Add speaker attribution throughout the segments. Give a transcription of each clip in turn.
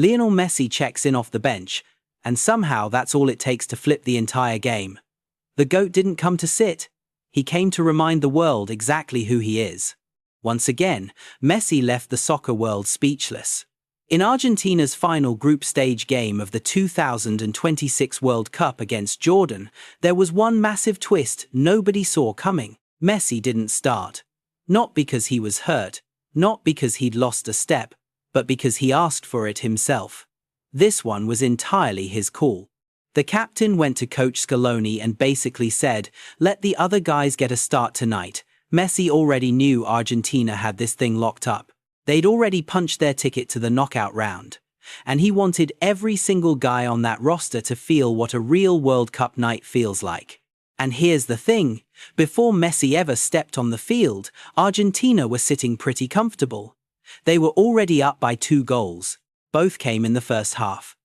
Speaker 1: Lionel Messi checks in off the bench, and somehow that's all it takes to flip the entire game. The GOAT didn't come to sit. He came to remind the world exactly who he is. Once again, Messi left the soccer world speechless. In Argentina's final group stage game of the 2026 World Cup against Jordan, there was one massive twist nobody saw coming. Messi didn't start. Not because he was hurt, not because he'd lost a step, but because he asked for it himself. This one was entirely his call. The captain went to Coach Scaloni and basically said, "Let the other guys get a start tonight." Messi already knew Argentina had this thing locked up. They'd already punched their ticket to the knockout round. And he wanted every single guy on that roster to feel what a real World Cup night feels like. And here's the thing, before Messi ever stepped on the field, Argentina were sitting pretty comfortable. They were already up by 2 goals. Both came in the first half.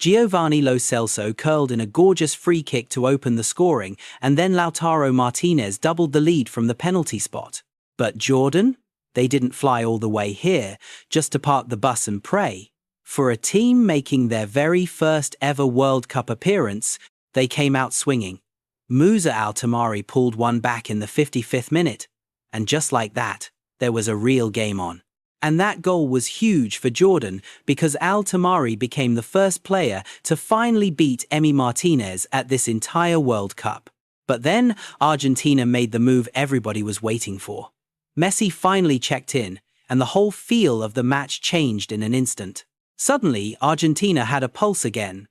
Speaker 1: Lo Celso curled in a gorgeous free kick to open the scoring, and then Lautaro Martínez doubled the lead from the penalty spot. But Jordan? They didn't fly all the way here, just to park the bus and pray. For a team making their very first ever World Cup appearance, they came out swinging. Musa Al-Tamari pulled one back in the 55th minute. And just like that, there was a real game on. And that goal was huge for Jordan because Al-Tamari became the first player to finally beat Emi Martinez at this entire World Cup. But then, Argentina made the move everybody was waiting for. Messi finally checked in, and the whole feel of the match changed in an instant. Suddenly, Argentina had a pulse again.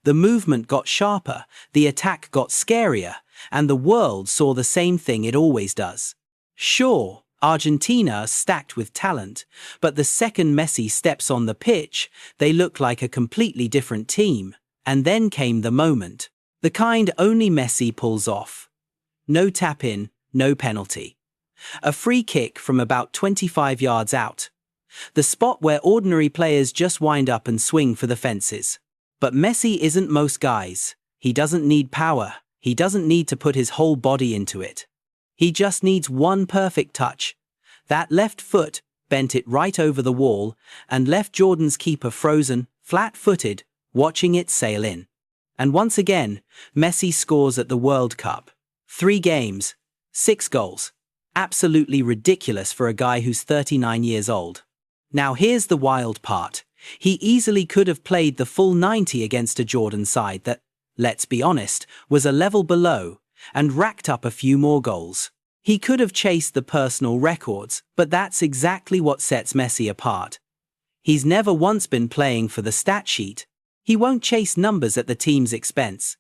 Speaker 1: The movement got sharper, the attack got scarier, and the world saw the same thing it always does. Sure, Argentina stacked with talent, but the second Messi steps on the pitch, they look like a completely different team. And then came the moment. The kind only Messi pulls off. No tap-in, no penalty. A free kick from about 25 yards out. The spot where ordinary players just wind up and swing for the fences. But Messi isn't most guys. He doesn't need power. He doesn't need to put his whole body into it. He just needs one perfect touch. That left foot bent it right over the wall and left Jordan's keeper frozen, flat-footed, watching it sail in. And once again, Messi scores at the World Cup. 3 games, 6 goals. Absolutely ridiculous for a guy who's 39 years old. Now here's the wild part. He easily could have played the full 90 against a Jordan side that, let's be honest, was a level below, and racked up a few more goals. He could have chased the personal records, but that's exactly what sets Messi apart. He's never once been playing for the stat sheet. He won't chase numbers at the team's expense.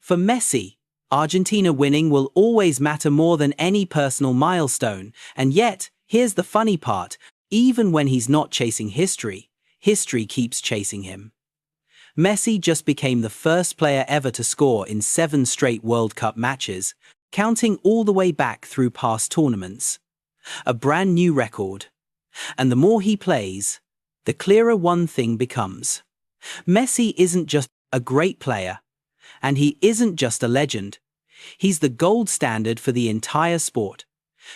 Speaker 1: For Messi, Argentina winning will always matter more than any personal milestone, and yet, here's the funny part, even when he's not chasing history, history keeps chasing him. Messi just became the first player ever to score in 7 straight World Cup matches, counting all the way back through past tournaments. A brand new record. And the more he plays, the clearer one thing becomes. Messi isn't just a great player, and he isn't just a legend. He's the gold standard for the entire sport.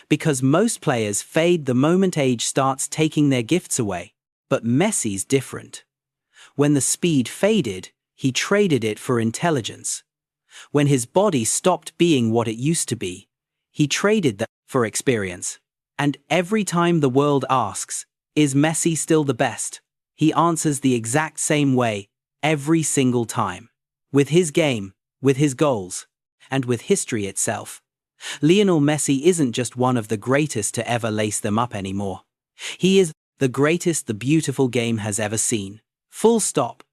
Speaker 1: Because most players fade the moment age starts taking their gifts away. But Messi's different. When the speed faded, he traded it for intelligence. When his body stopped being what it used to be, he traded that for experience. And every time the world asks, is Messi still the best? He answers the exact same way, every single time. With his game, with his goals, and with history itself. Lionel Messi isn't just one of the greatest to ever lace them up anymore. He is the greatest the beautiful game has ever seen. Full stop.